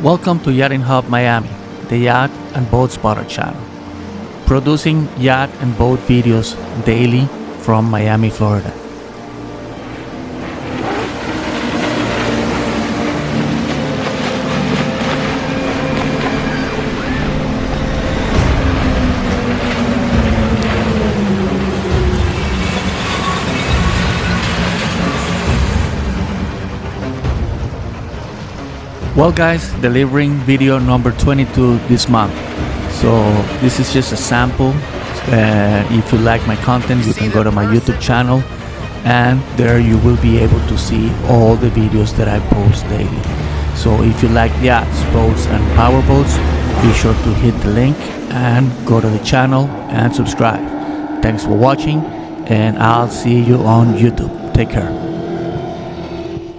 Welcome to Yachting Hub Miami, the yacht and boat spotter channel, producing yacht and boat videos daily from Miami, Florida. Well guys, delivering video number 22 this month. So this is just a sample. If you like my content, you can go to my YouTube channel and there you will be able to see all the videos that I post daily. So if you like yachts, boats and power boats, be sure to hit the link and go to the channel and subscribe. Thanks for watching and I'll see you on YouTube. Take care.